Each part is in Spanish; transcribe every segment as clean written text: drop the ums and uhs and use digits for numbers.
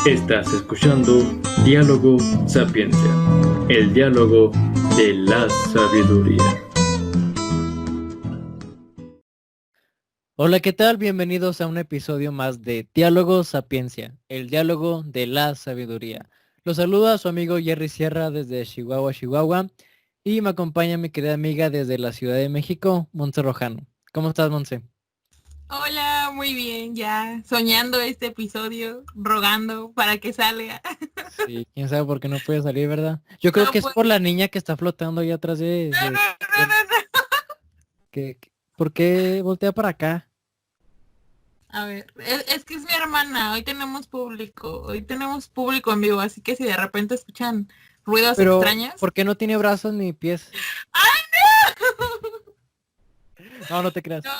Estás escuchando Diálogo Sapiencia, el diálogo de la sabiduría. Hola, ¿qué tal? Bienvenidos a un episodio más de Diálogo Sapiencia, el diálogo de la sabiduría. Los saluda su amigo Jerry Sierra desde Chihuahua, Chihuahua, y me acompaña mi querida amiga desde la Ciudad de México, Montse Rojano. ¿Cómo estás, Montse? Hola, muy bien, ya soñando este episodio, rogando para que salga. Sí, quién sabe por qué no puede salir, ¿verdad? Yo creo No, que es pues, por la niña que está flotando ahí atrás de... no, de- no, no, del- no, no. ¿Por qué voltea para acá? A ver, es que es mi hermana, hoy tenemos público en vivo, así que si de repente escuchan ruidos Pero, extraños. ¿por qué no tiene brazos ni pies? ¡Ay, no! No, no te creas. No,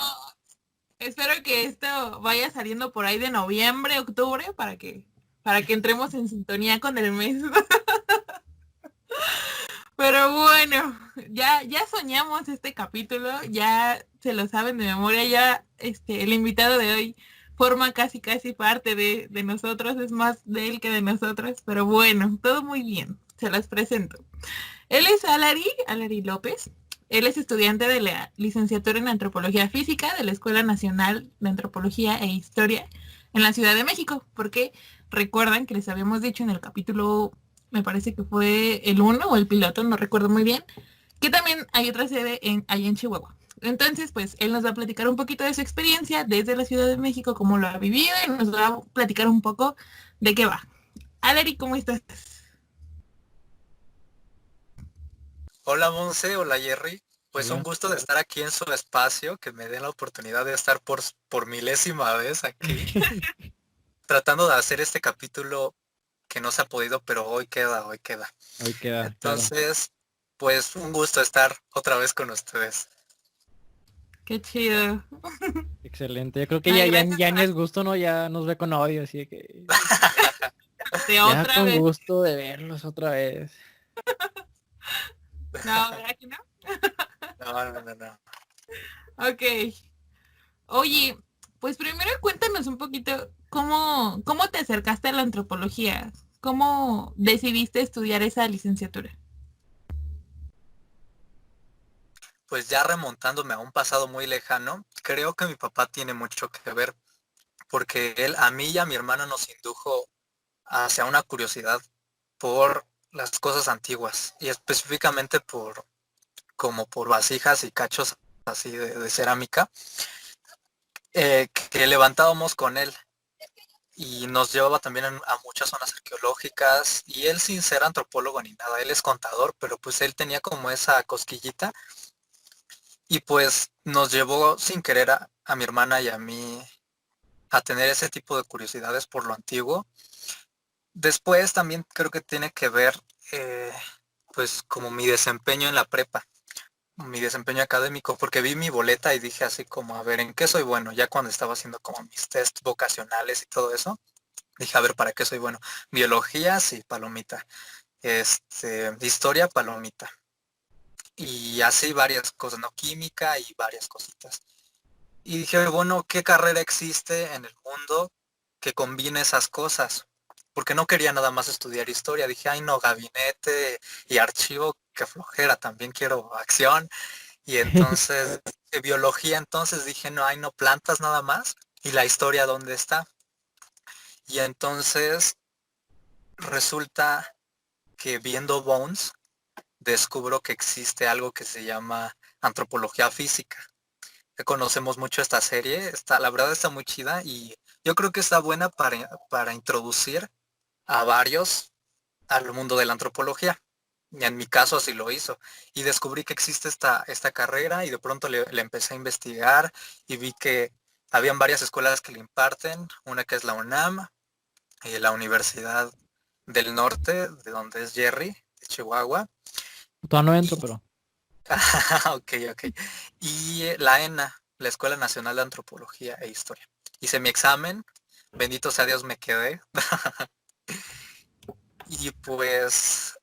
espero que esto vaya saliendo por ahí de noviembre, octubre, para que entremos en sintonía con el mes. Pero bueno, ya soñamos este capítulo, ya se lo saben de memoria, ya el invitado de hoy forma casi parte de nosotros, es más de él que de nosotros, pero bueno, todo muy bien, se los presento. Él es Alari López, él es estudiante de la licenciatura en Antropología Física de la Escuela Nacional de Antropología e Historia en la Ciudad de México, porque recuerdan que les habíamos dicho en el capítulo, me parece que fue el uno o el piloto, no recuerdo muy bien, que también hay otra sede allá en Chihuahua. Entonces, pues él nos va a platicar un poquito de su experiencia desde la Ciudad de México, cómo lo ha vivido, y nos va a platicar un poco de qué va. Alari, ¿cómo estás? Hola Monse, hola Jerry. Pues un Hola. gusto de estar aquí en su espacio, que me den la oportunidad de estar por milésima vez aquí, tratando de hacer este capítulo que no se ha podido, pero hoy queda, hoy queda. Hoy queda, claro. Entonces, pues un gusto estar otra vez con ustedes. Qué chido. Excelente. Yo creo que Ay, ya gracias ni es gusto, ¿no? Ya nos ve con odio, así que de ya otra con vez. gusto de verlos otra vez. No, ¿verdad que no? No, no, no, no. Ok. Oye, pues primero cuéntanos un poquito cómo te acercaste a la antropología. ¿Cómo decidiste estudiar esa licenciatura? Pues ya remontándome a un pasado muy lejano, creo que mi papá tiene mucho que ver, porque él a mí y a mi hermana nos indujo hacia una curiosidad por las cosas antiguas y específicamente como por vasijas y cachos así de cerámica que levantábamos con él y nos llevaba también a muchas zonas arqueológicas y él sin ser antropólogo ni nada, él es contador, pero pues él tenía como esa cosquillita y pues nos llevó sin querer a mi hermana y a mí a tener ese tipo de curiosidades por lo antiguo. Después también creo que tiene que ver eh, pues como mi desempeño en la prepa, mi desempeño académico, porque vi mi boleta y dije así como, a ver, ¿en qué soy bueno? Ya cuando estaba haciendo como mis test vocacionales y todo eso, dije, a ver, ¿para qué soy bueno? Biología, sí, palomita. Historia, palomita. Y así varias cosas, ¿no? Química y varias cositas. Y dije, bueno, ¿qué carrera existe en el mundo que combine esas cosas? Porque no quería nada más estudiar historia. Dije, ay no, gabinete y archivo, qué flojera, también quiero acción. Y entonces, de biología, entonces dije, no, hay no plantas nada más. Y la historia, ¿dónde está? Y entonces resulta que viendo Bones, descubro que existe algo que se llama antropología física. Que conocemos mucho esta serie, la verdad está muy chida y yo creo que está buena para introducir a varios al mundo de la antropología. Y en mi caso así lo hizo. Y descubrí que existe esta carrera y de pronto le empecé a investigar y vi que habían varias escuelas que le imparten, una que es la UNAM, la Universidad del Norte, de donde es Jerry, de Chihuahua. Todavía no entro, Y, pero ok, ok. Y la ENA, la Escuela Nacional de Antropología e Historia. Hice mi examen, bendito sea Dios me quedé. Y pues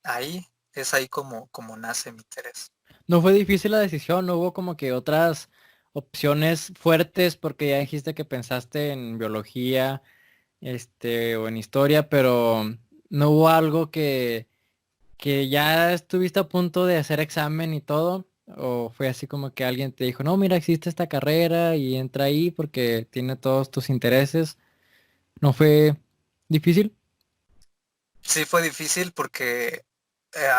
ahí es ahí como nace mi interés. no fue difícil la decisión, no hubo como que otras opciones fuertes porque ya dijiste que pensaste en biología o en historia, pero no hubo algo que ya estuviste a punto de hacer examen y todo, o fue así como que alguien te dijo, no, mira, existe esta carrera y entra ahí porque tiene todos tus intereses. ¿No fue difícil? Sí fue difícil porque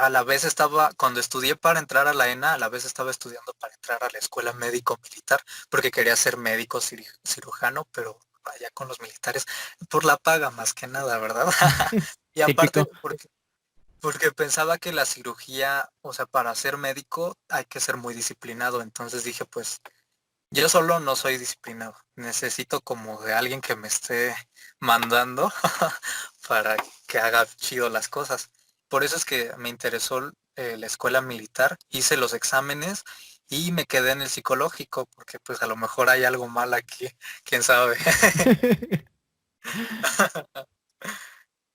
a la vez estaba, cuando estudié para entrar a la ENA, a la vez estaba estudiando para entrar a la escuela médico militar, porque quería ser médico cirujano, pero allá con los militares, por la paga más que nada, ¿verdad? Y aparte, Típico. porque pensaba que la cirugía, o sea, para ser médico hay que ser muy disciplinado, entonces dije, pues yo solo no soy disciplinado, necesito como de alguien que me esté mandando para que haga chido las cosas. Por eso es que me interesó la escuela militar, hice los exámenes y me quedé en el psicológico, porque pues a lo mejor hay algo mal aquí, quién sabe.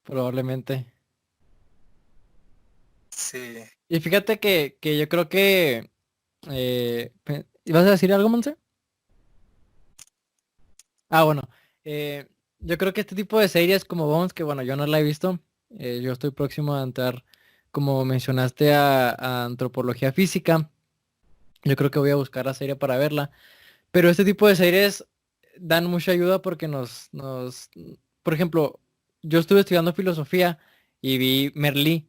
Probablemente. Sí. Y fíjate que yo creo que... ¿ibas a decir algo, Monse? Ah, bueno. Yo creo que este tipo de series como Bones, que bueno, yo no la he visto. Yo estoy próximo a entrar, como mencionaste, a antropología física. Yo creo que voy a buscar la serie para verla. Pero este tipo de series dan mucha ayuda porque por ejemplo, yo estuve estudiando filosofía y vi Merlí,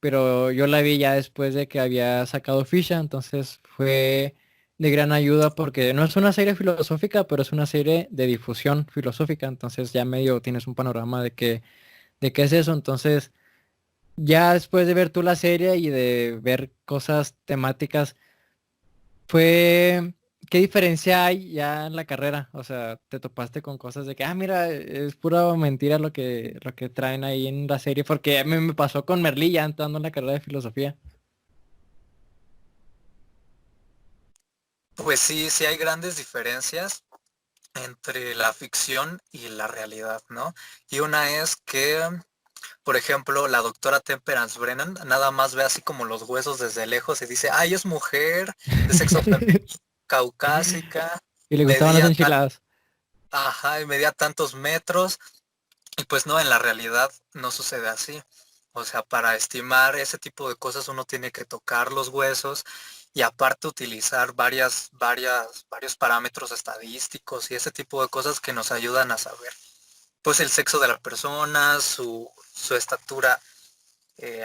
pero yo la vi ya después de que había sacado ficha, entonces fue de gran ayuda porque no es una serie filosófica, pero es una serie de difusión filosófica, entonces ya medio tienes un panorama de qué es eso, entonces ya después de ver tú la serie y de ver cosas temáticas fue, ¿qué diferencia hay ya en la carrera? O sea, te topaste con cosas de que, mira, es pura mentira lo que traen ahí en la serie, porque a mí me pasó con Merlí ya entrando en la carrera de filosofía. Pues sí, sí hay grandes diferencias entre la ficción y la realidad, ¿no? Y una es que, por ejemplo, la doctora Temperance Brennan nada más ve así como los huesos desde lejos y dice, ay, es mujer, de sexo femenino, caucásica, Y le gustaban las medía enchiladas. ajá, y medía tantos metros, y pues no, en la realidad no sucede así. O sea, para estimar ese tipo de cosas uno tiene que tocar los huesos y aparte utilizar varios parámetros estadísticos y ese tipo de cosas que nos ayudan a saber, pues el sexo de la persona, su estatura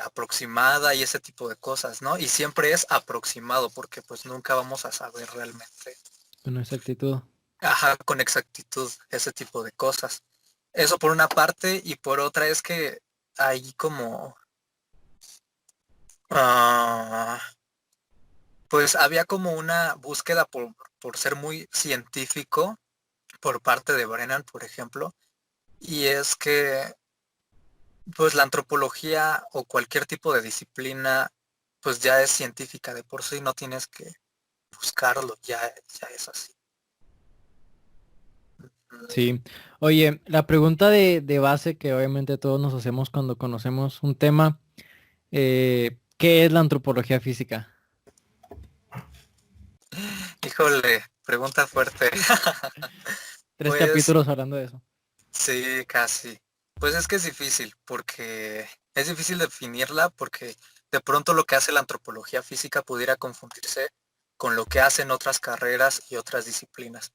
aproximada y ese tipo de cosas, ¿no? Y siempre es aproximado porque pues nunca vamos a saber realmente, Con exactitud. ajá, con exactitud ese tipo de cosas. Eso por una parte y por otra es que hay como, ah, pues había como una búsqueda por ser muy científico por parte de Brennan, por ejemplo, y es que pues la antropología o cualquier tipo de disciplina pues ya es científica de por sí, no tienes que buscarlo, ya es así. Sí. Oye, la pregunta de base que obviamente todos nos hacemos cuando conocemos un tema, ¿qué es la antropología física? Híjole, pregunta fuerte. Tres Pues capítulos hablando de eso. sí, casi. Pues es que es difícil, porque es difícil definirla, porque de pronto lo que hace la antropología física pudiera confundirse con lo que hacen otras carreras y otras disciplinas.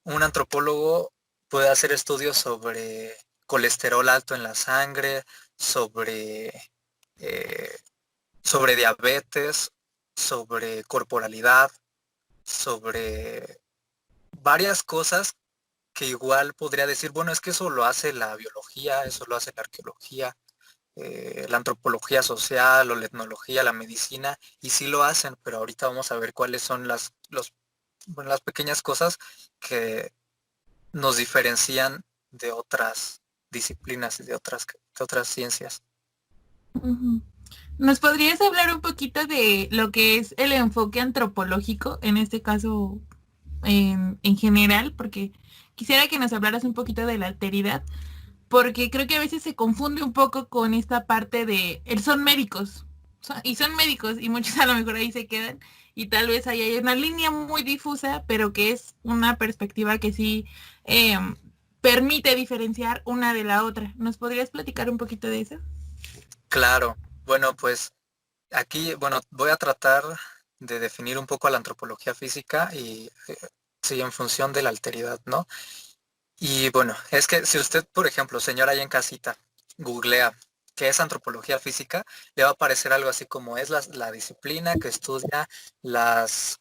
Un antropólogo puede hacer estudios sobre colesterol alto en la sangre, eh, sobre diabetes, sobre corporalidad, sobre varias cosas que igual podría decir, bueno, es que eso lo hace la biología, eso lo hace la arqueología, la antropología social o la etnología, la medicina, y sí lo hacen, pero ahorita vamos a ver cuáles son bueno, las pequeñas cosas que nos diferencian de otras disciplinas y de otras ciencias. Ujú. ¿Nos podrías hablar un poquito de lo que es el enfoque antropológico, en este caso en general? Porque quisiera que nos hablaras un poquito de la alteridad, porque creo que a veces se confunde un poco con esta parte de, son médicos, y son médicos, y muchos a lo mejor ahí se quedan, y tal vez ahí hay una línea muy difusa, pero que es una perspectiva que sí permite diferenciar una de la otra. ¿Nos podrías platicar un poquito de eso? Claro, bueno, pues aquí, voy a tratar de definir un poco a la antropología física y sí, en función de la alteridad, ¿no? Y bueno, es que si usted, por ejemplo, señora allá en casita, googlea qué es antropología física, le va a aparecer algo así como es la disciplina que estudia las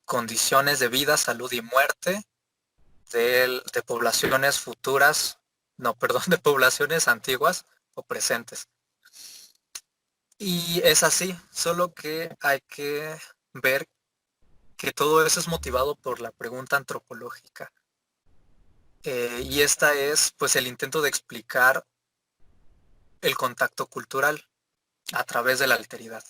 condiciones de vida, salud y muerte de poblaciones futuras, no, perdón, de poblaciones antiguas o presentes. Y es así, solo que hay que ver que todo eso es motivado por la pregunta antropológica. Y esta es pues el intento de explicar el contacto cultural a través de la alteridad.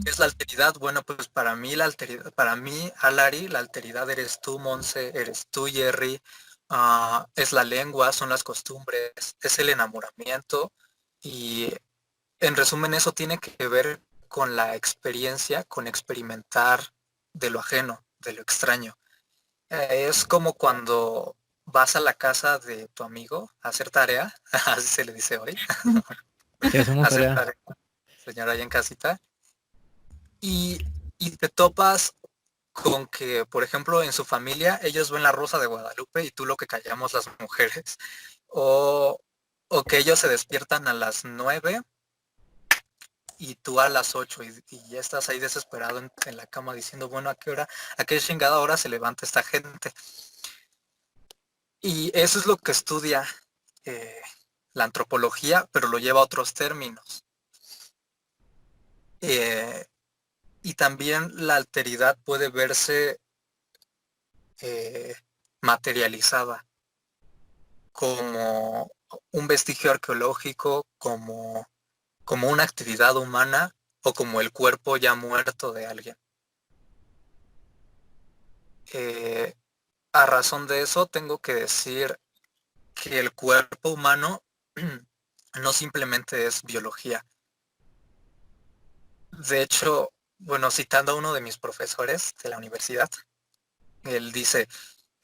¿Qué es la alteridad? Bueno, pues para mí la alteridad, para mí, Alari, la alteridad eres tú, Monse, eres tú, Jerry, es la lengua, son las costumbres, es el enamoramiento y en resumen eso tiene que ver con la experiencia, con experimentar de lo ajeno, de lo extraño. Es como cuando vas a la casa de tu amigo a hacer tarea, así se le dice hoy, Sí, hacemos hacer tarea. tarea, señora allá en casita, y, y te topas con que, por ejemplo, en su familia ellos ven la Rosa de Guadalupe y tú lo que callamos las mujeres, o, o que ellos se despiertan a las 9 y tú a las 8 y ya estás ahí desesperado en la cama diciendo, bueno, a qué chingada hora se levanta esta gente? Y eso es lo que estudia la antropología, pero lo lleva a otros términos. Y también la alteridad puede verse materializada como un vestigio arqueológico, como una actividad humana o como el cuerpo ya muerto de alguien. A razón de eso tengo que decir que el cuerpo humano no simplemente es biología. De hecho, bueno, citando a uno de mis profesores de la universidad, él dice,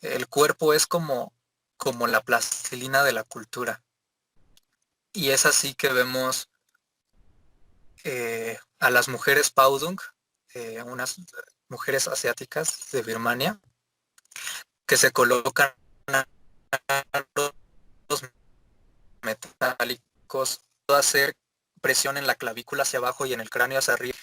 el cuerpo es como la plastilina de la cultura. Y es así que vemos a las mujeres Paudung, unas mujeres asiáticas de Birmania, que se colocan los metálicos, hacer presión en la clavícula hacia abajo y en el cráneo hacia arriba,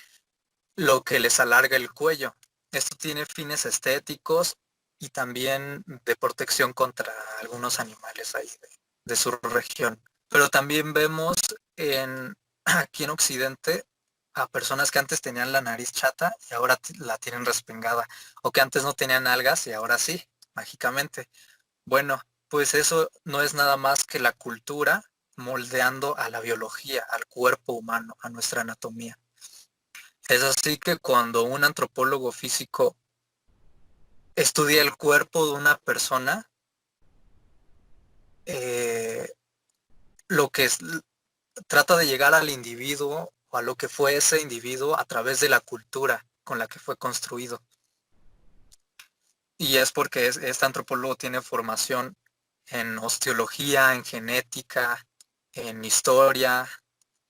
lo que les alarga el cuello. Esto tiene fines estéticos y también de protección contra algunos animales ahí de su región. Pero también vemos aquí en Occidente a personas que antes tenían la nariz chata y ahora la tienen respingada, o que antes no tenían algas y ahora sí, mágicamente. Bueno, pues eso no es nada más que la cultura moldeando a la biología, al cuerpo humano, a nuestra anatomía. Es así que cuando un antropólogo físico estudia el cuerpo de una persona, lo que trata de llegar al individuo o a lo que fue ese individuo a través de la cultura con la que fue construido. Y es porque este antropólogo tiene formación en osteología, en genética, en historia,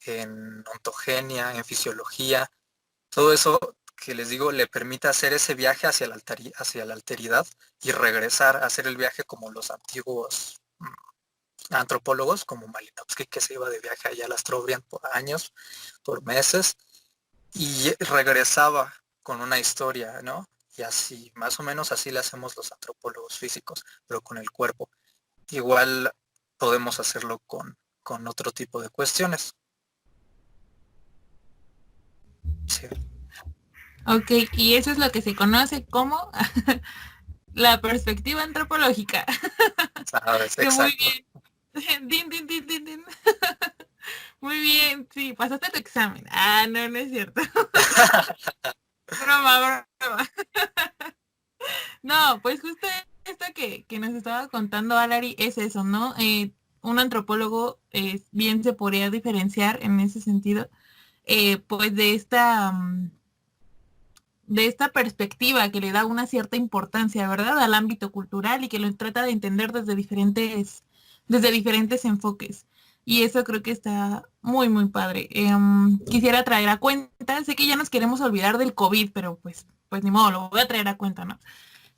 en ontogenia, en fisiología. Todo eso que les digo le permite hacer ese viaje hacia la alteridad y regresar a hacer el viaje como los antiguos antropólogos, como Malinowski, que se iba de viaje allá a la Astrobriand por años, por meses, y regresaba con una historia, ¿no? Y así, más o menos así le hacemos los antropólogos físicos, pero con el cuerpo. Igual podemos hacerlo con otro tipo de cuestiones. Sí. Ok, y eso es lo que se conoce como la perspectiva antropológica. Sabes, Que muy exacto. bien. Din, din, din, din, din. Muy bien, sí, pasaste tu examen. Ah, no, no es cierto. Broma, broma. No, pues justo esto que nos estaba contando Alari es eso, ¿no? Un antropólogo bien se podría diferenciar en ese sentido, pues de esta de esta perspectiva que le da una cierta importancia, ¿verdad?, al ámbito cultural y que lo trata de entender desde diferentes enfoques. Y eso creo que está muy, muy padre. Quisiera traer a cuenta, sé que ya nos queremos olvidar del COVID, pero pues ni modo, lo voy a traer a cuenta, ¿no?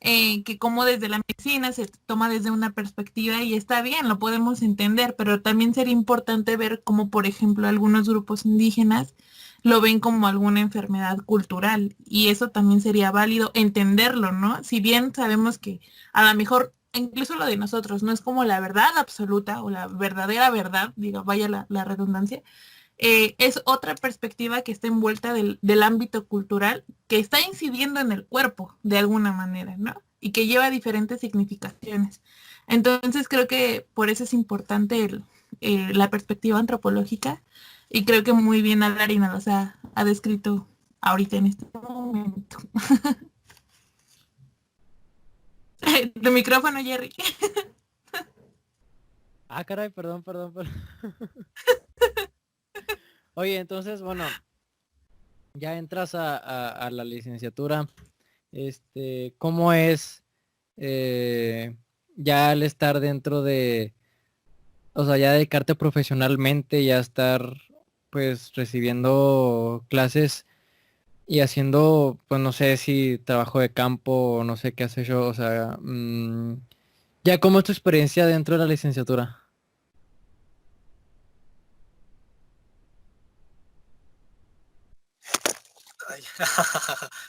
Que como desde la medicina se toma desde una perspectiva y está bien, lo podemos entender, pero también sería importante ver cómo, por ejemplo, algunos grupos indígenas lo ven como alguna enfermedad cultural y eso también sería válido entenderlo, ¿no? Si bien sabemos que a lo mejor incluso lo de nosotros no es como la verdad absoluta o la verdadera verdad, diga, vaya la redundancia, es otra perspectiva que está envuelta del ámbito cultural, que está incidiendo en el cuerpo de alguna manera, ¿no? Y que lleva diferentes significaciones. Entonces creo que por eso es importante la perspectiva antropológica y creo que muy bien Alarina los ha descrito ahorita en este momento. Tu micrófono, Jerry. Ah, caray, perdón. Oye, entonces, bueno, ya entras a la licenciatura. ¿Cómo es ya al estar dentro de, o sea, ya dedicarte profesionalmente, ya estar pues recibiendo clases y haciendo, pues no sé si trabajo de campo o no sé qué has hecho, o sea, ya cómo es tu experiencia dentro de la licenciatura? Ay,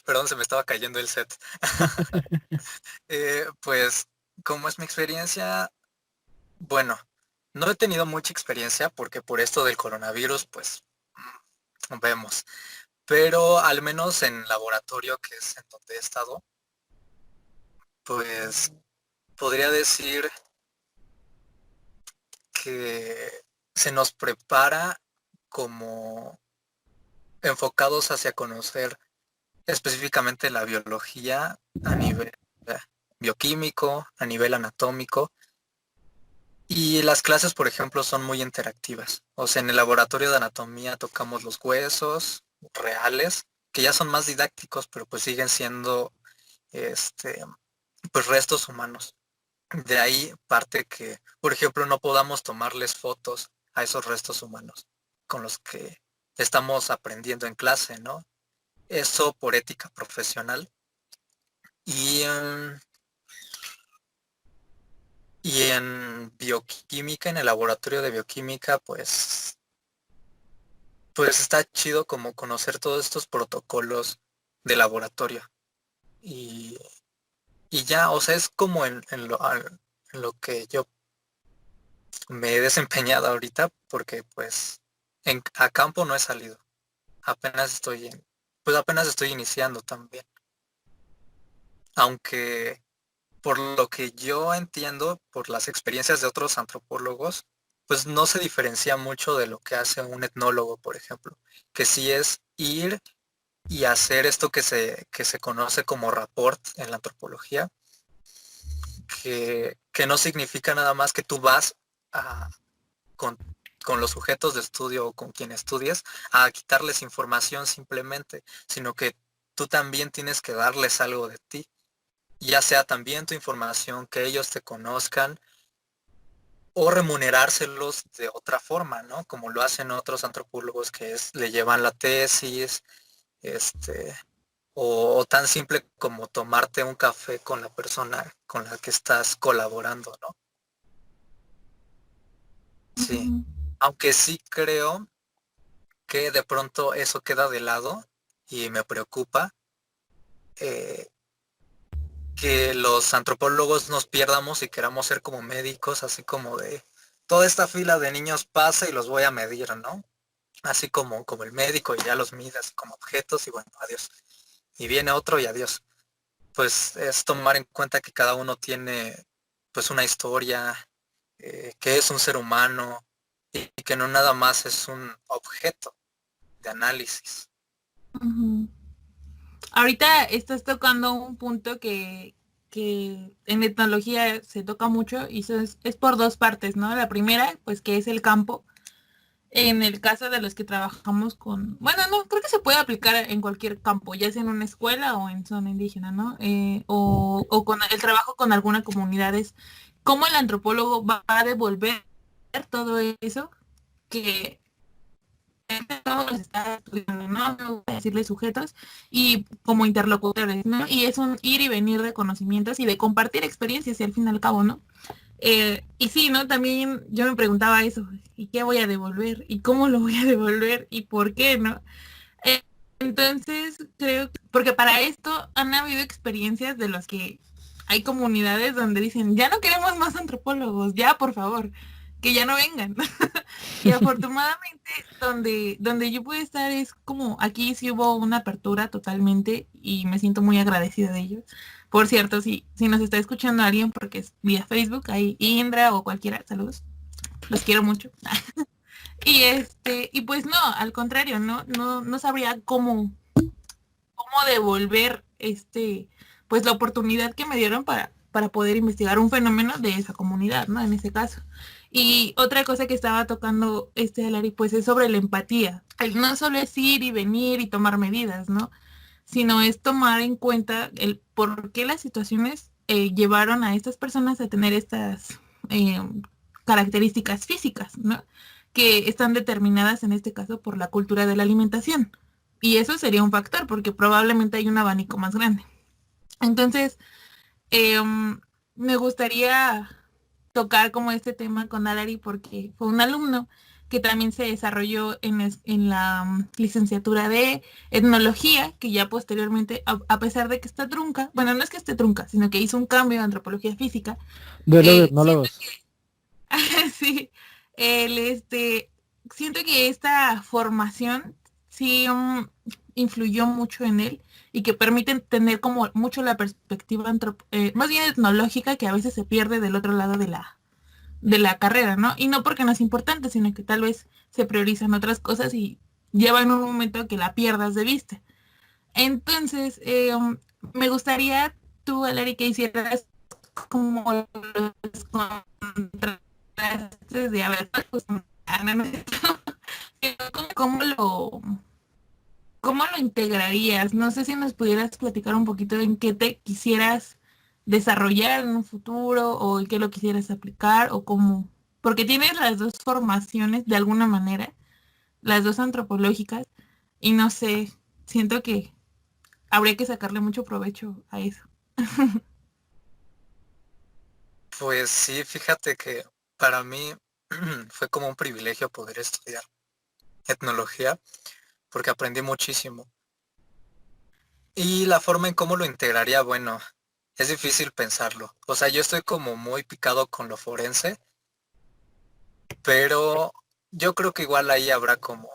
perdón, se me estaba cayendo el set. Pues, ¿cómo es mi experiencia? Bueno, no he tenido mucha experiencia porque por esto del coronavirus, pues, vemos. Pero al menos en laboratorio, que es en donde he estado, pues podría decir que se nos prepara como enfocados hacia conocer específicamente la biología a nivel bioquímico, a nivel anatómico. Y las clases, por ejemplo, son muy interactivas. O sea, en el laboratorio de anatomía tocamos los huesos reales, que ya son más didácticos, pero pues siguen siendo este, pues restos humanos. De ahí parte que, por ejemplo, no podamos tomarles fotos a esos restos humanos con los que estamos aprendiendo en clase, ¿no? Eso por ética profesional. Y, y en bioquímica, en el laboratorio de bioquímica, pues está chido como conocer todos estos protocolos de laboratorio. Y, y ya, o sea, es como en lo que yo me he desempeñado ahorita, porque pues a campo no he salido. Apenas estoy iniciando también. Aunque por lo que yo entiendo, por las experiencias de otros antropólogos, pues no se diferencia mucho de lo que hace un etnólogo, por ejemplo, que sí es ir y hacer esto que se conoce como rapport en la antropología, que no significa nada más que tú vas a, con, con los sujetos de estudio o con quien estudies a quitarles información simplemente, sino que tú también tienes que darles algo de ti, ya sea también tu información, que ellos te conozcan o remunerárselos de otra forma, ¿no? Como lo hacen otros antropólogos que le llevan la tesis, este, o tan simple como tomarte un café con la persona con la que estás colaborando, ¿no? Sí. Ujú. Aunque sí creo que de pronto eso queda de lado y me preocupa eh, que los antropólogos nos pierdamos y queramos ser como médicos, así como de toda esta fila de niños pasa y los voy a medir, ¿no? Así como el médico y ya los mide así como objetos y bueno, adiós. Y viene otro y adiós. Pues es tomar en cuenta que cada uno tiene pues una historia, que es un ser humano y que no nada más es un objeto de análisis. Ujú. Ahorita estás tocando un punto que en etnología se toca mucho y eso es por dos partes, ¿no? La primera, pues que es el campo, En el caso de los que trabajamos con, bueno, no, creo que se puede aplicar en cualquier campo, ya sea en una escuela o en zona indígena, ¿no? O con el trabajo con alguna comunidad, es cómo el antropólogo va a devolver todo eso que no los está estudiando, ¿no? Me gusta decirle sujetos y como interlocutores, ¿no? Y es un ir y venir de conocimientos y de compartir experiencias y al fin y al cabo, ¿no? Y sí, ¿no? También yo me preguntaba eso, ¿y qué voy a devolver? ¿Y cómo lo voy a devolver? ¿Y por qué, no? Eh, entonces, creo que, porque para esto han habido experiencias de los que hay comunidades donde dicen, ya no queremos más antropólogos, ya, por favor, que ya no vengan. Y afortunadamente, donde yo pude estar es como, aquí sí hubo una apertura totalmente y me siento muy agradecida de ellos. Por cierto, si nos está escuchando alguien porque es vía Facebook, ahí Indra o cualquiera, saludos, los quiero mucho. Y pues no, al contrario, no sabría cómo devolver pues la oportunidad que me dieron para poder investigar un fenómeno de esa comunidad, ¿no? En ese caso. Y otra cosa que estaba tocando Alari, pues es sobre la empatía. No solo es ir y venir y tomar medidas, ¿no? Sino es tomar en cuenta el por qué las situaciones llevaron a estas personas a tener estas eh, características físicas, ¿no? Que están determinadas en este caso por la cultura de la alimentación. Y eso sería un factor, porque probablemente hay un abanico más grande. Entonces, me gustaría tocar como este tema con Alari porque fue un alumno que también se desarrolló en la licenciatura de etnología, que ya posteriormente, a pesar de que está trunca, bueno, no es que esté trunca, sino que hizo un cambio en antropología física. Duelo de Siento etnólogos. que, sí, el, siento que esta formación sí influyó mucho en él y que permiten tener como mucho la perspectiva más bien etnológica que a veces se pierde del otro lado de la carrera, ¿no? Y no porque no es importante, sino que tal vez se priorizan otras cosas y lleva en un momento que la pierdas de vista. Entonces, me gustaría tú, Alari, que hicieras como los contrastes de, a ver, pues, no, ¿cómo lo, ¿cómo lo integrarías? No sé si nos pudieras platicar un poquito en qué te quisieras desarrollar en un futuro o en qué lo quisieras aplicar o cómo. Porque tienes las dos formaciones de alguna manera, las dos antropológicas, y no sé, siento que habría que sacarle mucho provecho a eso. Pues sí, fíjate que para mí fue como un privilegio poder estudiar etnología porque aprendí muchísimo. Y la forma en cómo lo integraría, bueno, es difícil pensarlo. O sea, yo estoy como muy picado con lo forense, pero yo creo que igual ahí habrá como,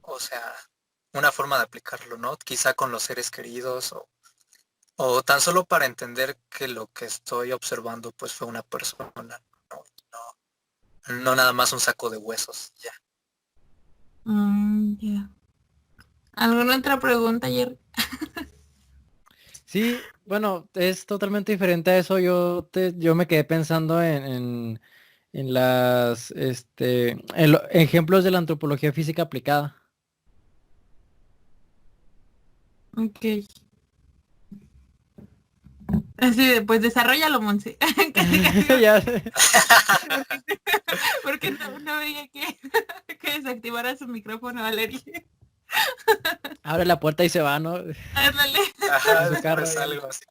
o sea, una forma de aplicarlo, ¿no? Quizá con los seres queridos o tan solo para entender que lo que estoy observando pues fue una persona, no nada más un saco de huesos, ya. Ya. ¿Alguna otra pregunta, Jerry? Sí, bueno, es totalmente diferente a eso. Yo me quedé pensando en las ejemplos de la antropología física aplicada. Ok. Así de, pues desarrollalo, Monse. Casi, casi, Ya sé. porque no veía que desactivara su micrófono, Valeria. Abre la puerta y se va, ¿no? Ándale. Ajá, En su carro. después algo así.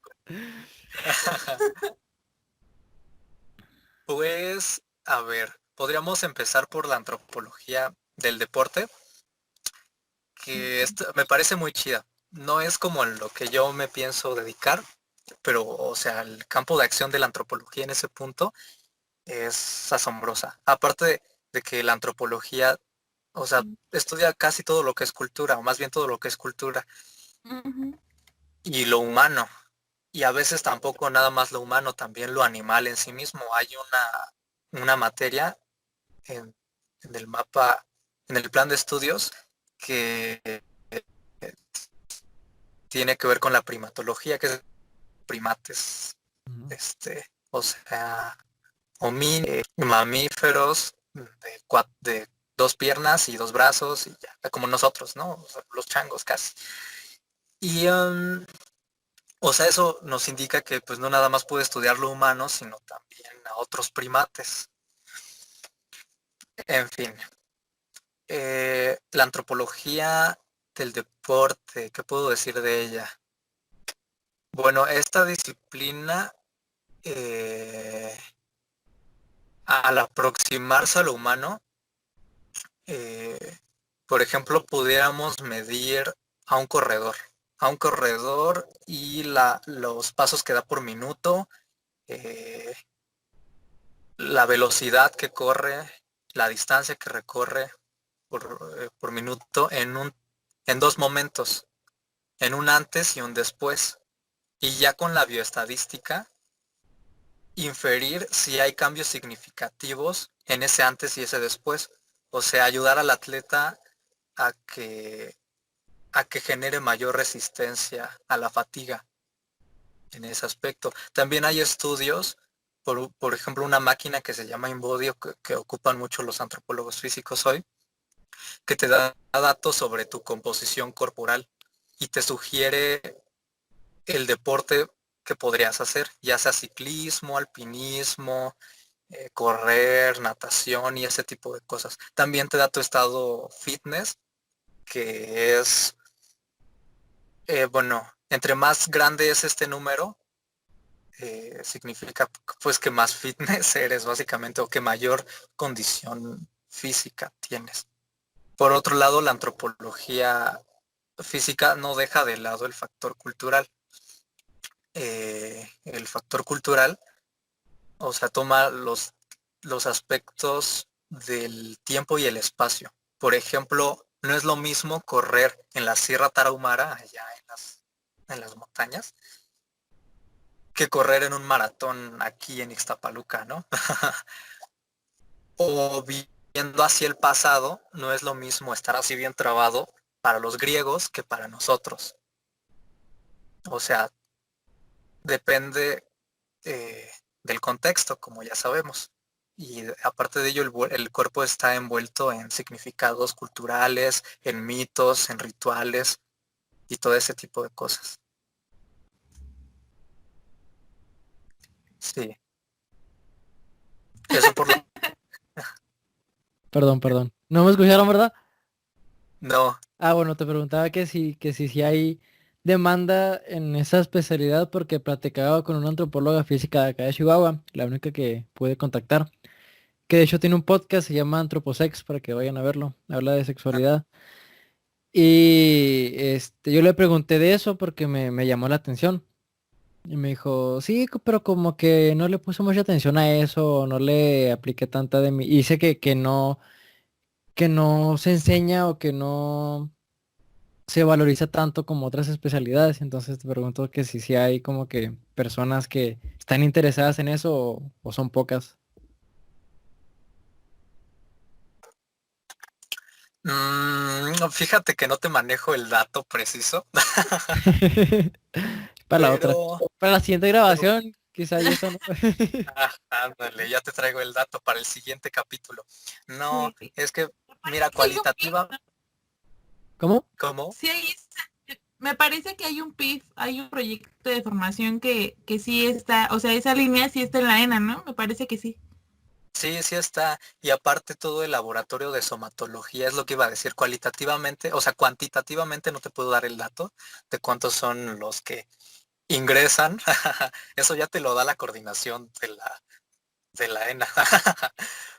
Pues, a ver, podríamos empezar por la antropología del deporte, que me parece muy chida. No es como en lo que yo me pienso dedicar, pero, o sea, el campo de acción de la antropología en ese punto es asombrosa. Aparte de que la antropología, o sea, estudia casi todo lo que es cultura, o más bien todo lo que es cultura, Ujú. y lo humano. Y a veces tampoco nada más lo humano, también lo animal en sí mismo. Hay una materia en, en el mapa, en el plan de estudios, que tiene que ver con la primatología, que es primates, Ujú. o sea, mamíferos de 2 piernas y 2 brazos, y ya, como nosotros, ¿no? O sea, los changos casi. Y, o sea, eso nos indica que pues no nada más puede estudiar lo humano, sino también a otros primates. En fin, la antropología del deporte, ¿qué puedo decir de ella? Bueno, esta disciplina, al aproximarse a lo humano, por ejemplo, pudiéramos medir a un corredor y los pasos que da por minuto, eh, la velocidad que corre, la distancia que recorre por minuto en 2 momentos, en un antes y un después. Y ya con la bioestadística, inferir si hay cambios significativos en ese antes y ese después. O sea, ayudar al atleta a que, a que genere mayor resistencia a la fatiga en ese aspecto. También hay estudios, por ejemplo, una máquina que se llama InBody, que ocupan mucho los antropólogos físicos hoy, que te da datos sobre tu composición corporal y te sugiere el deporte que podrías hacer, ya sea ciclismo, alpinismo, correr, natación y ese tipo de cosas. También te da tu estado fitness, que es, bueno, entre más grande es este número, significa pues que más fitness eres básicamente, o que mayor condición física tienes. Por otro lado, la antropología física no deja de lado el factor cultural. El factor cultural, o sea, toma los aspectos del tiempo y el espacio. Por ejemplo, no es lo mismo correr en la Sierra Tarahumara, allá en las montañas, que correr en un maratón aquí en Ixtapaluca, ¿no? O viendo hacia el pasado, no es lo mismo estar así bien trabado para los griegos que para nosotros. O sea, depende del contexto, como ya sabemos. Y aparte de ello, el cuerpo está envuelto en significados culturales, en mitos, en rituales y todo ese tipo de cosas. Sí. Eso por lo... Perdón. ¿No me escucharon, verdad? No. Ah, bueno, te preguntaba si hay demanda en esa especialidad porque platicaba con una antropóloga física de acá de Chihuahua, la única que pude contactar, que de hecho tiene un podcast, se llama Antroposex, para que vayan a verlo, habla de sexualidad. Y yo le pregunté de eso porque me llamó la atención. Y me dijo, sí, pero como que no le puse mucha atención a eso, no le apliqué tanta de mí. Y dice que no se enseña o que no se valoriza tanto como otras especialidades. Entonces te pregunto que si hay como que personas que están interesadas en eso o son pocas. Fíjate que no te manejo el dato preciso, Para la otra. pero... Para la siguiente grabación, quizá y eso no. Ándale, ya te traigo el dato para el siguiente capítulo. No, Sí. es que, Me mira, parece que hay un cualitativa, PIF, ¿no? ¿Cómo? ¿cómo? Sí, me parece que hay un PIF, hay un proyecto de formación que sí está, o sea, esa línea sí está en la ENA, ¿no? Me parece que sí. Sí, sí está. Y aparte todo el laboratorio de somatología es lo que iba a decir cualitativamente, o sea, cuantitativamente no te puedo dar el dato de cuántos son los que ingresan. Eso ya te lo da la coordinación de la ENA.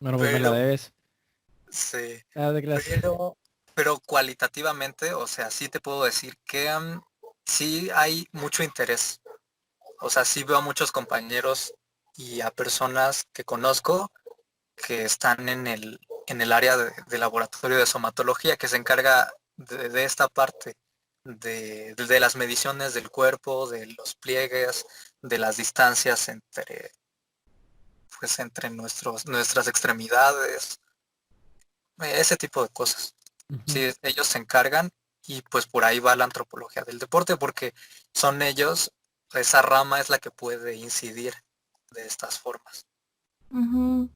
Bueno, pues me la Pero, debes. sí, Ah, de clase. pero cualitativamente, o sea, sí te puedo decir que sí hay mucho interés. O sea, sí veo a muchos compañeros y a personas que conozco que están en el área de laboratorio de somatología, que se encarga de esta parte, de las mediciones del cuerpo, de los pliegues, de las distancias entre nuestras extremidades, ese tipo de cosas. Ujú. Sí, ellos se encargan y pues por ahí va la antropología del deporte, porque son ellos, esa rama es la que puede incidir de estas formas. Ujú.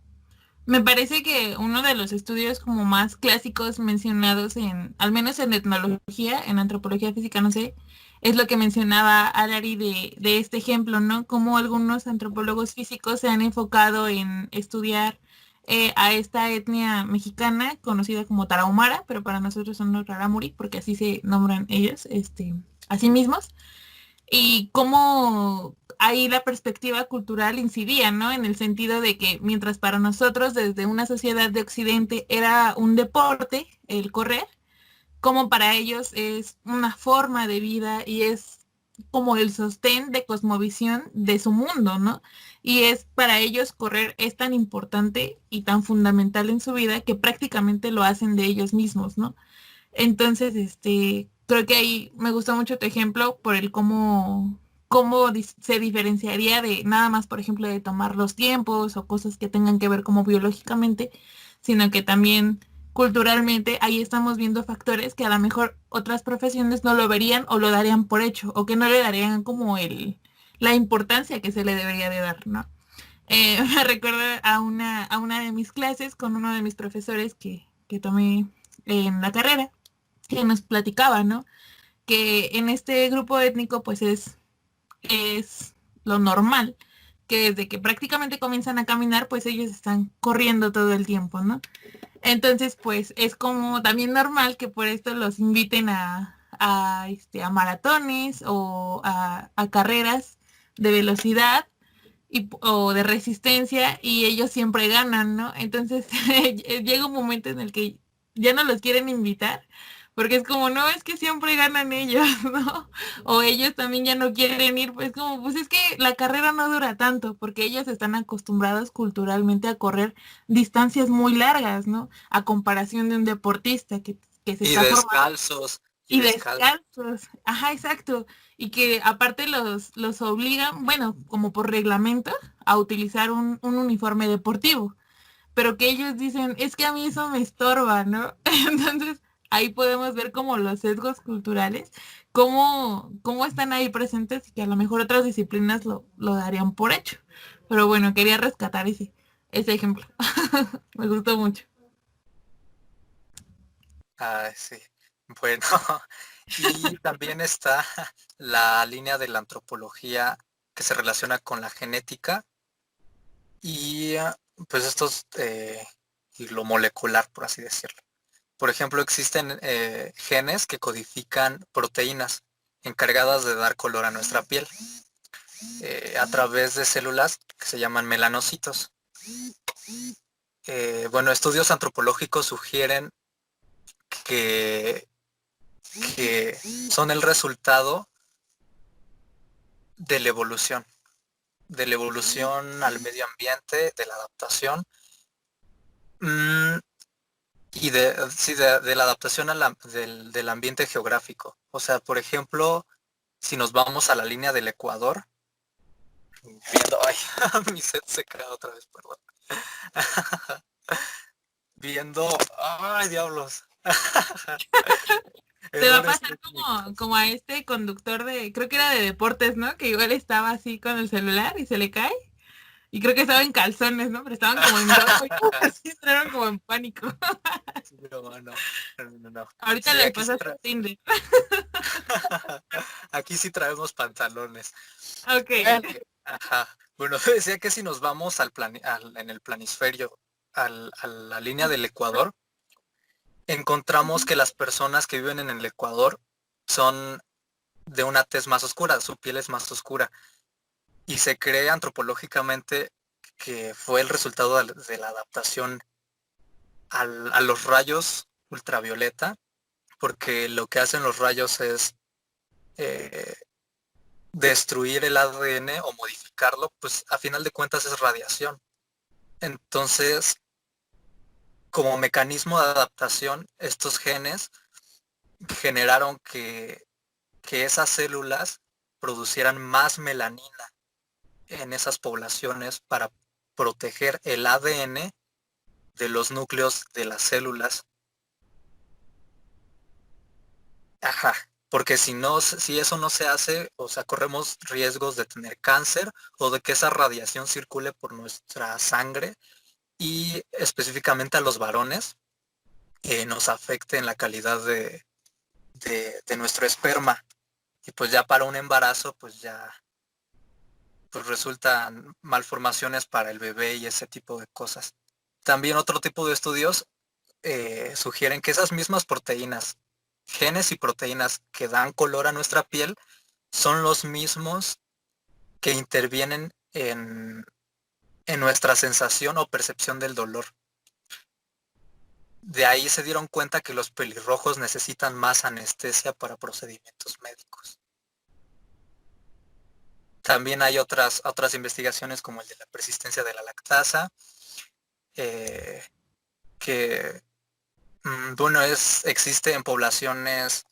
Me parece que uno de los estudios como más clásicos mencionados al menos en etnología, en antropología física, no sé, es lo que mencionaba Alari de este ejemplo, ¿no? Cómo algunos antropólogos físicos se han enfocado en estudiar a esta etnia mexicana conocida como Tarahumara, pero para nosotros son los Rarámuri, porque así se nombran ellos, a sí mismos y cómo ahí la perspectiva cultural incidía, ¿no? En el sentido de que mientras para nosotros desde una sociedad de Occidente era un deporte el correr, como para ellos es una forma de vida y es como el sostén de cosmovisión de su mundo, ¿no? Y es para ellos correr es tan importante y tan fundamental en su vida que prácticamente lo hacen de ellos mismos, ¿no? Entonces, creo que ahí me gustó mucho tu ejemplo por el cómo se diferenciaría de nada más, por ejemplo, de tomar los tiempos o cosas que tengan que ver como biológicamente, sino que también culturalmente ahí estamos viendo factores que a lo mejor otras profesiones no lo verían o lo darían por hecho o que no le darían como la importancia que se le debería de dar, ¿no? Me recuerda a una de mis clases con uno de mis profesores que tomé en la carrera que nos platicaba, ¿no? Que en este grupo étnico pues es lo normal, que desde que prácticamente comienzan a caminar pues ellos están corriendo todo el tiempo, ¿no? Entonces pues es como también normal que por esto los inviten a maratones o a carreras de velocidad o de resistencia y ellos siempre ganan, ¿no? Entonces llega un momento en el que ya no los quieren invitar porque es como, no, es que siempre ganan ellos, ¿no? O ellos también ya no quieren ir, pues como, pues es que la carrera no dura tanto porque ellos están acostumbrados culturalmente a correr distancias muy largas, ¿no? A comparación de un deportista que se Y está formando descalzos, y y descalzos. descalzos, ajá, exacto. Y que aparte los obligan, bueno, como por reglamento, a utilizar un uniforme deportivo. Pero que ellos dicen, es que a mí eso me estorba, ¿no? Entonces, ahí podemos ver como los sesgos culturales, cómo están ahí presentes y que a lo mejor otras disciplinas lo darían por hecho. Pero bueno, quería rescatar ese ejemplo. Me gustó mucho. Ay, sí. Bueno, y también está la línea de la antropología que se relaciona con la genética y pues estos y lo molecular, por así decirlo. Por ejemplo, existen genes que codifican proteínas encargadas de dar color a nuestra piel a través de células que se llaman melanocitos. Bueno, estudios antropológicos sugieren que, que son el resultado de la evolución al medio ambiente, de la adaptación, mm, y sí, de la adaptación del ambiente geográfico. O sea, por ejemplo, si nos vamos a la línea del Ecuador, viendo, ay, mi set se cae otra vez, perdón. Viendo, ay, diablos. Te va a Errores pasar técnicos. como a este conductor creo que era de deportes, ¿no? Que igual estaba así con el celular y se le cae. Y creo que estaba en calzones, ¿no? Pero estaban como en rojo y así entraron como en pánico. Sí, no, no, no, no. Ahorita Sí, les pasas tu Tinder. aquí sí traemos pantalones. Ok. Ajá. Bueno, decía que si nos vamos en el planisferio a la línea del Ecuador, encontramos que las personas que viven en el Ecuador son de una tez más oscura, su piel es más oscura. Y se cree antropológicamente que fue el resultado de la adaptación a los rayos ultravioleta, porque lo que hacen los rayos es eh, destruir el ADN o modificarlo, pues a final de cuentas es radiación. Entonces, como mecanismo de adaptación, estos genes generaron que esas células producieran más melanina en esas poblaciones para proteger el ADN de los núcleos de las células. Ajá, porque si no, si eso no se hace, o sea, corremos riesgos de tener cáncer o de que esa radiación circule por nuestra sangre y específicamente a los varones nos afecte en la calidad de nuestro esperma. Y pues ya para un embarazo, pues ya pues resultan malformaciones para el bebé y ese tipo de cosas. También otro tipo de estudios sugieren que esas mismas proteínas, genes y proteínas que dan color a nuestra piel, son los mismos que intervienen en nuestra sensación o percepción del dolor. De ahí se dieron cuenta que los pelirrojos necesitan más anestesia para procedimientos médicos. También hay otras investigaciones como el de la persistencia de la lactasa, que bueno, existe en poblaciones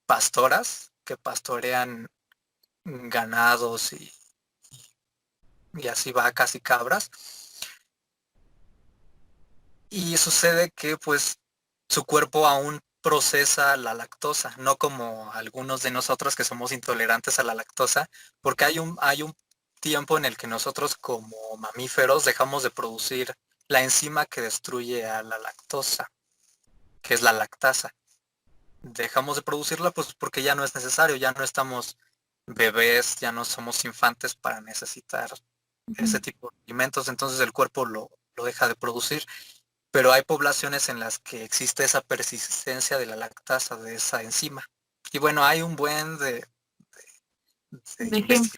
pastoras que pastorean ganados y así vacas y cabras. Y sucede que pues su cuerpo aún procesa la lactosa, no como algunos de nosotros que somos intolerantes a la lactosa, porque hay un tiempo en el que nosotros como mamíferos dejamos de producir la enzima que destruye a la lactosa, que es la lactasa. Dejamos de producirla pues porque ya no es necesario, ya no estamos bebés, ya no somos infantes para necesitar ese tipo de alimentos, entonces el cuerpo lo deja de producir. Pero hay poblaciones en las que existe esa persistencia de la lactasa, de esa enzima. Y bueno, hay un buen de investigaciones,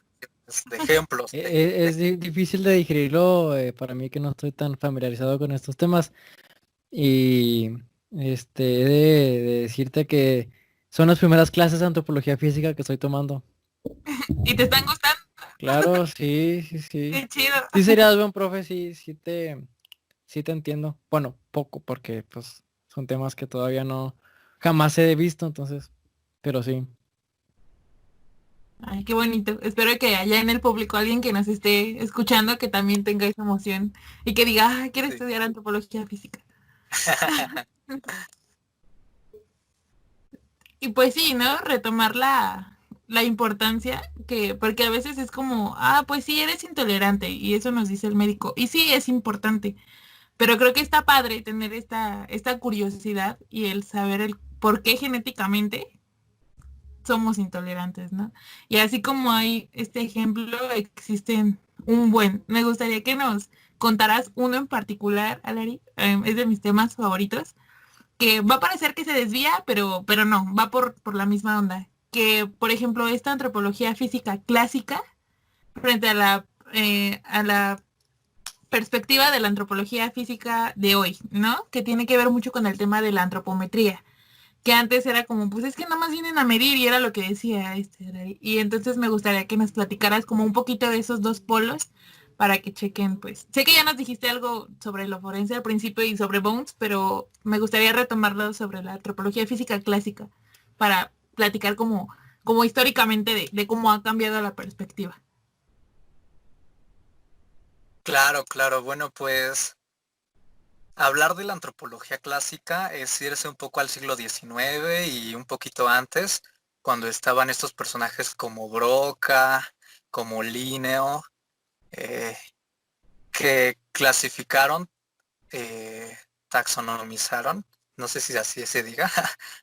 de ejemplos. Es difícil de digerirlo para mí que no estoy tan familiarizado con estos temas. Y he de decirte que son las primeras clases de antropología física que estoy tomando. ¿Y te están gustando? Claro, sí, sí, sí. Qué chido. Sí serías buen profe, sí te entiendo. Bueno, poco, porque pues son temas que todavía no jamás he visto, entonces, pero sí. Ay, qué bonito. Espero que haya en el público alguien que nos esté escuchando que también tenga esa emoción y que diga, ah, quiero Sí. estudiar antropología física. Y pues sí, ¿no? Retomar la importancia que, porque a veces es como, ah, pues sí, eres intolerante y eso nos dice el médico. Y sí, es importante, pero creo que está padre tener esta curiosidad y el saber el por qué genéticamente somos intolerantes, ¿no? Y así como hay este ejemplo, existen un buen. Me gustaría que nos contaras uno en particular, Alari, es de mis temas favoritos, que va a parecer que se desvía, pero no, va por la misma onda. Que, por ejemplo, esta antropología física clásica, frente a la perspectiva de la antropología física de hoy, ¿no? Que tiene que ver mucho con el tema de la antropometría, que antes era como, pues es que nada más vienen a medir y era lo que decía Y entonces me gustaría que nos platicaras como un poquito de esos dos polos para que chequen, pues. Sé que ya nos dijiste algo sobre lo forense al principio y sobre Bones, pero me gustaría retomarlo sobre la antropología física clásica para platicar como históricamente de cómo ha cambiado la perspectiva. Claro, claro. Bueno, pues hablar de la antropología clásica es irse un poco al siglo XIX y un poquito antes, cuando estaban estos personajes como Broca, como Linneo, eh, que clasificaron, taxonomizaron, no sé si así se diga,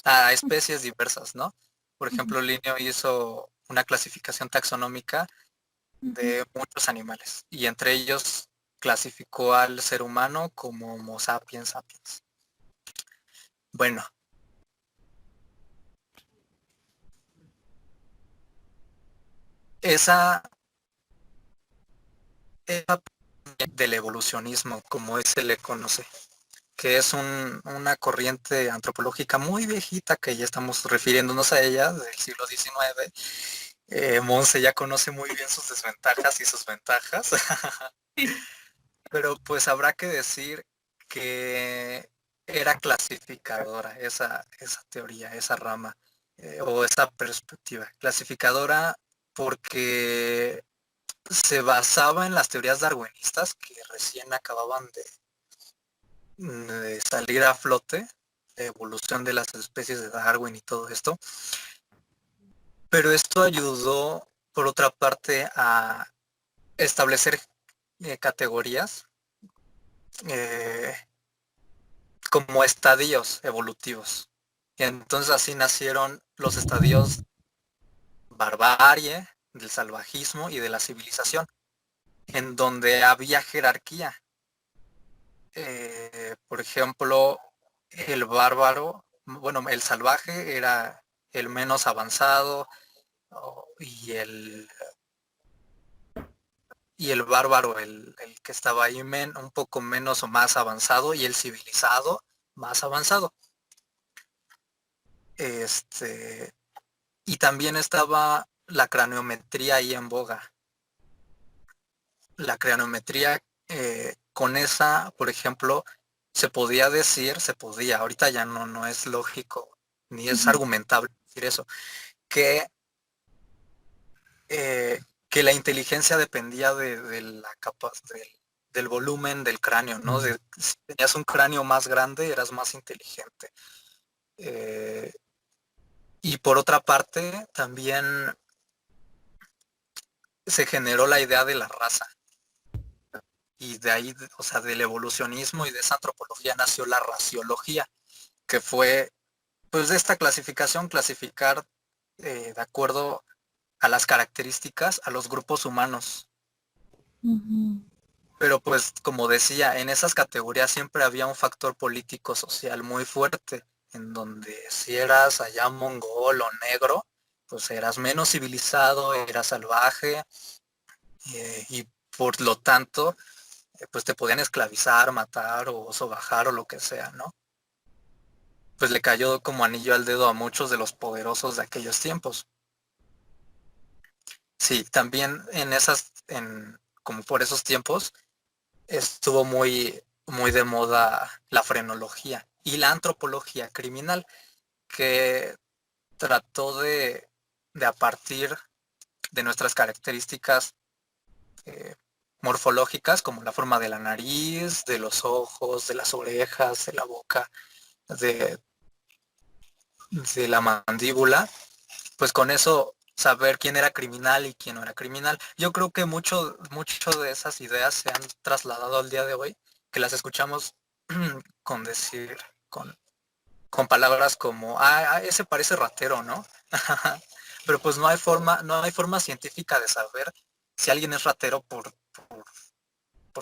a especies diversas, ¿no? Por ejemplo, Linneo hizo una clasificación taxonómica de muchos animales y entre ellos clasificó al ser humano como Homo sapiens sapiens. Bueno, esa etapa del evolucionismo, como se le conoce, que es una corriente antropológica muy viejita que ya estamos refiriéndonos a ella del siglo XIX. Monse ya conoce muy bien sus desventajas y sus ventajas, pero pues habrá que decir que era clasificadora esa teoría, esa rama, o esa perspectiva. Clasificadora porque se basaba en las teorías darwinistas que recién acababan de salir a flote, de evolución de las especies de Darwin y todo esto. Pero esto ayudó, por otra parte, a establecer categorías eh, como estadios evolutivos. Y entonces así nacieron los estadios barbarie, del salvajismo y de la civilización, en donde había jerarquía. Por ejemplo, el bárbaro, bueno, el salvaje era el menos avanzado y el bárbaro, el que estaba ahí un poco menos o más avanzado, y el civilizado más avanzado. Y también estaba la craniometría ahí en boga. La craniometría, con esa, por ejemplo, se podía, ahorita ya no es lógico, ni es argumentable decir eso, que la inteligencia dependía de la capa, del volumen del cráneo, ¿no? Si tenías un cráneo más grande, eras más inteligente. Y por otra parte, también se generó la idea de la raza. Y de ahí, o sea, del evolucionismo y de esa antropología nació la raciología, que fue, pues, de esta clasificación, clasificar de acuerdo a las características a los grupos humanos. Pero pues, como decía, en esas categorías siempre había un factor político social muy fuerte, en donde si eras allá mongol o negro, pues eras menos civilizado, eras salvaje, y por lo tanto, pues te podían esclavizar, matar o sobajar o lo que sea, ¿no? Pues le cayó como anillo al dedo a muchos de los poderosos de aquellos tiempos. Sí, también como por esos tiempos, estuvo muy, muy de moda la frenología y la antropología criminal, que trató de a partir de nuestras características morfológicas, como la forma de la nariz, de los ojos, de las orejas, de la boca, de la mandíbula, pues con eso saber quién era criminal y quién no era criminal. Yo creo que mucho de esas ideas se han trasladado al día de hoy, que las escuchamos con decir, con palabras como, ese parece ratero, ¿no? Pero pues no hay forma científica de saber si alguien es ratero por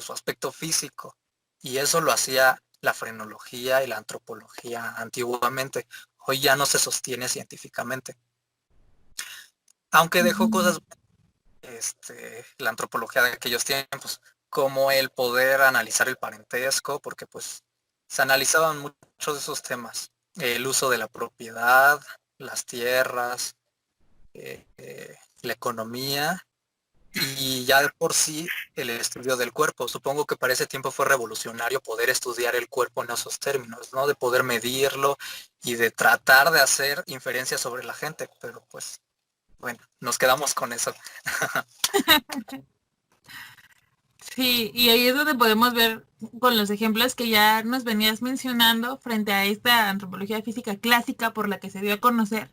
su aspecto físico. Y eso lo hacía la frenología y la antropología antiguamente. Hoy ya no se sostiene científicamente. Aunque dejó cosas, la antropología de aquellos tiempos, como el poder analizar el parentesco, porque pues se analizaban muchos de esos temas. El uso de la propiedad, las tierras, la economía, y ya de por sí el estudio del cuerpo. Supongo que para ese tiempo fue revolucionario poder estudiar el cuerpo en esos términos, ¿no? De poder medirlo y de tratar de hacer inferencias sobre la gente, pero pues bueno, nos quedamos con eso. Sí, y ahí es donde podemos ver con los ejemplos que ya nos venías mencionando frente a esta antropología física clásica por la que se dio a conocer,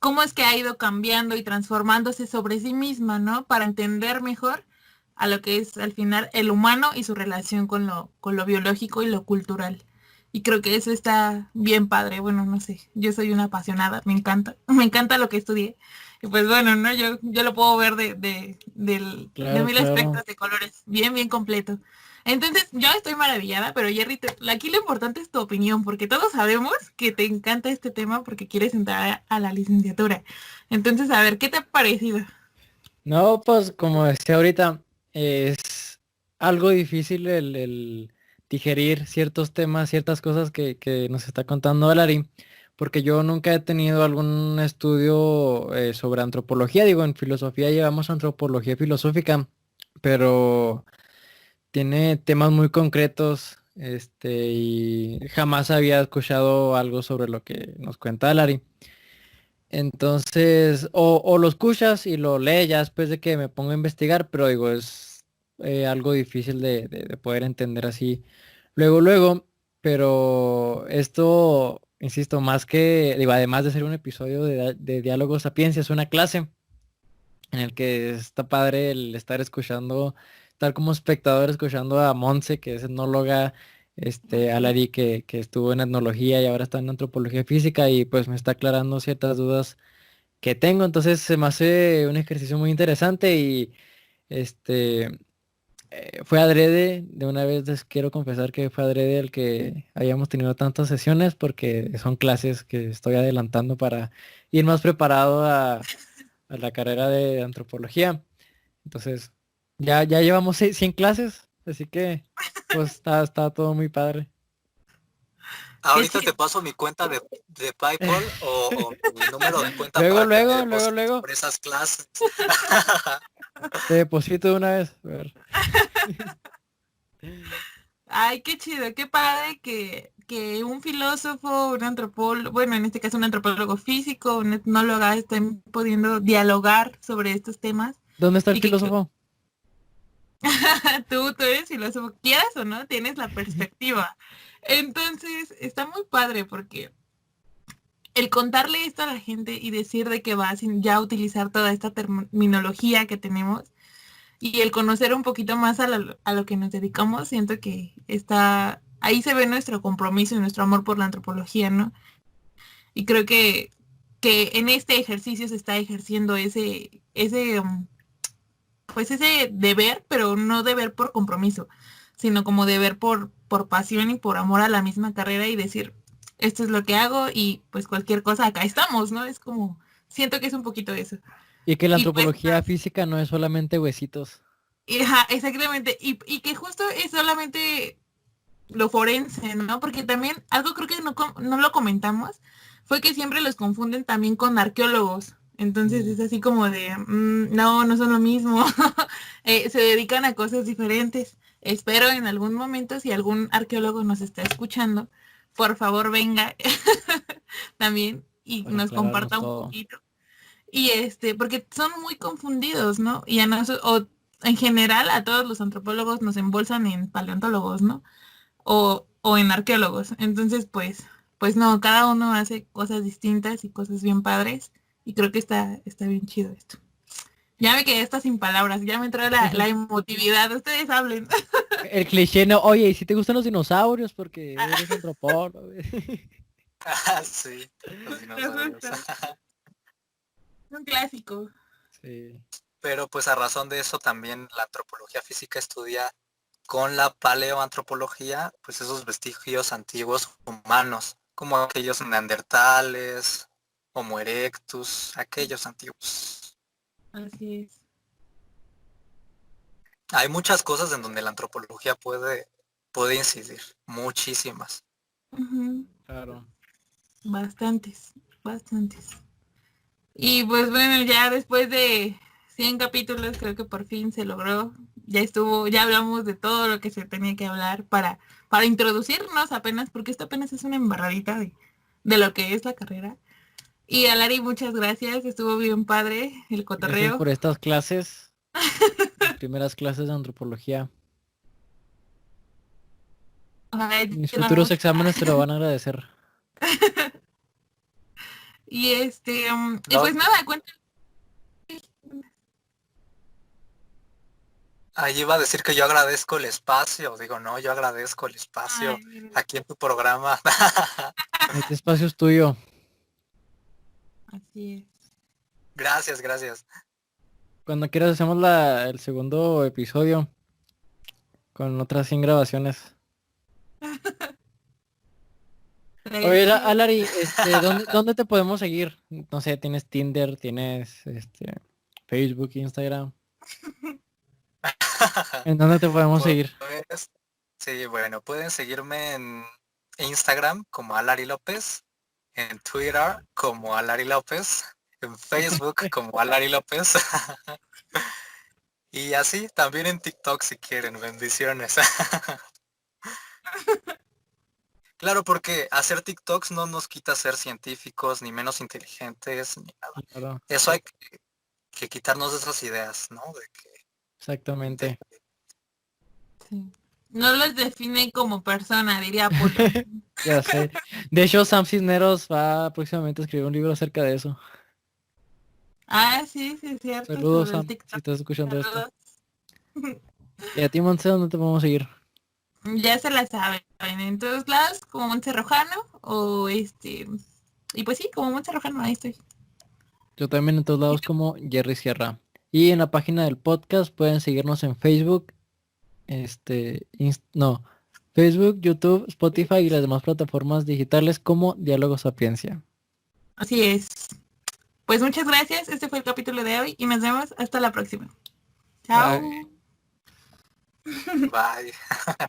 cómo es que ha ido cambiando y transformándose sobre sí misma, ¿no? Para entender mejor a lo que es al final el humano y su relación con lo biológico y lo cultural. Y creo que eso está bien padre. Bueno, no sé, yo soy una apasionada, me encanta, me encanta lo que estudié. Y pues bueno, ¿no? Yo lo puedo ver de Claro, mil claro. aspectos de colores, bien, bien completo. Entonces, yo estoy maravillada, pero Jerry, aquí lo importante es tu opinión, porque todos sabemos que te encanta este tema porque quieres entrar a la licenciatura. Entonces, a ver, ¿qué te ha parecido? No, pues como decía ahorita, es algo difícil el digerir ciertos temas, ciertas cosas que nos está contando Alari, porque yo nunca he tenido algún estudio sobre antropología. Digo, en filosofía llevamos antropología filosófica, pero tiene temas muy concretos, y jamás había escuchado algo sobre lo que nos cuenta Alari. Entonces, o lo escuchas y lo lees ya después de que me pongo a investigar, pero digo, es algo difícil de poder entender así luego, luego. Pero esto, insisto, más que, digo, además de ser un episodio de Diálogo Sapiencia, es una clase en el que está padre el estar escuchando estar como espectador escuchando a Monse, que es etnóloga, a Lari que estuvo en etnología y ahora está en antropología física y pues me está aclarando ciertas dudas que tengo. Entonces se me hace un ejercicio muy interesante y este fue adrede, de una vez les quiero confesar que fue adrede el que hayamos tenido tantas sesiones porque son clases que estoy adelantando para ir más preparado a la carrera de antropología. Entonces, ya llevamos 100 clases, así que pues está todo muy padre. Qué Ahorita chido. te paso mi cuenta de PayPal o mi número de cuenta Luego, para que me luego, luego, deposites luego, por esas clases. te deposito de una vez. A ver. Ay, qué chido, qué padre que un filósofo, un antropólogo, bueno, en este caso un antropólogo físico, un etnóloga estén pudiendo dialogar sobre estos temas ¿Dónde está el y que filósofo? tú eres filósofo, quieras o no, tienes la perspectiva. Entonces, está muy padre porque el contarle esto a la gente y decir de que va sin ya utilizar toda esta terminología que tenemos y el conocer un poquito más a lo que nos dedicamos, siento que está, ahí se ve nuestro compromiso y nuestro amor por la antropología, ¿no? Y creo que en este ejercicio se está ejerciendo pues ese deber, pero no deber por compromiso, sino como deber por pasión y por amor a la misma carrera y decir, esto es lo que hago y pues cualquier cosa, acá estamos, ¿no? Es como, siento que es un poquito eso. Y que la Y pues antropología física no es solamente huesitos. ajá, exactamente. Y que justo es solamente lo forense, ¿no? Porque también algo creo que no lo comentamos, fue que siempre los confunden también con arqueólogos. Entonces es así como de, no, no son lo mismo. Se dedican a cosas diferentes. Espero en algún momento, si algún arqueólogo nos está escuchando, por favor venga también y Para nos aclararnos comparta un todo. poquito. Y porque son muy confundidos, ¿no? Y a nosotros, o en general a todos los antropólogos nos embolsan en paleontólogos, ¿no? O en arqueólogos. Entonces, pues no, cada uno hace cosas distintas y cosas bien padres. Y creo que está bien chido esto. Ya me quedé hasta sin palabras, ya me entró la emotividad. Ustedes hablen. El cliché no, oye, ¿y si te gustan los dinosaurios? Porque eres antropólogo. Sí, los Me dinosaurios. gusta. Un clásico. Sí. Pero pues a razón de eso también la antropología física estudia con la paleoantropología, pues esos vestigios antiguos humanos, como aquellos neandertales, Homo erectus, aquellos antiguos. Así es. Hay muchas cosas en donde la antropología puede incidir, muchísimas. Ujú. Claro. Bastantes, bastantes. Y pues bueno, ya después de 100 capítulos creo que por fin se logró. Ya estuvo, ya hablamos de todo lo que se tenía que hablar para introducirnos apenas, porque esto apenas es una embarradita de lo que es la carrera. Y a Lari, muchas gracias, estuvo bien padre el Gracias cotorreo. por estas clases, mis primeras clases de antropología. Ojalá Mis lleva futuros mucho. exámenes te lo van a agradecer. Y y No, pues nada, cuenta. ahí iba a decir que yo agradezco el espacio, digo, no, yo agradezco el espacio Ay, aquí en tu programa. Este espacio es tuyo. así es. Gracias, gracias. Cuando quieras hacemos el segundo episodio con otras 100 grabaciones. Oye, Chido. Alari, ¿dónde te podemos seguir? No sé, ¿tienes Tinder, tienes Facebook, Instagram? ¿En dónde te podemos seguir? Pues, sí, bueno, pueden seguirme en Instagram como Alari López, en Twitter como Alari López, en Facebook como Alari López. Y así, también en TikTok si quieren, bendiciones. Claro, porque hacer TikToks no nos quita ser científicos, ni menos inteligentes, ni nada. Claro, Eso hay que quitarnos de esas ideas, ¿no? De exactamente. Sí. No los define como persona, diría Polo. Ya sé. De hecho, Sam Cisneros va próximamente a escribir un libro acerca de eso. Ah, sí, sí, es cierto, Saludos, sobre el Sam, si TikTok. estás escuchando esto. Saludos. Y a ti, Montse, ¿dónde te podemos seguir? Ya se la saben, en todos lados, como Montse Rojano, o y pues sí, como Montse Rojano, ahí estoy. Yo también en todos lados como Jerry Sierra. Y en la página del podcast pueden seguirnos en Facebook, no, Facebook, YouTube, Spotify y las demás plataformas digitales como Diálogo Sapiencia. Así es. Pues muchas gracias, este fue el capítulo de hoy y nos vemos hasta la próxima. Chao. Bye. Bye.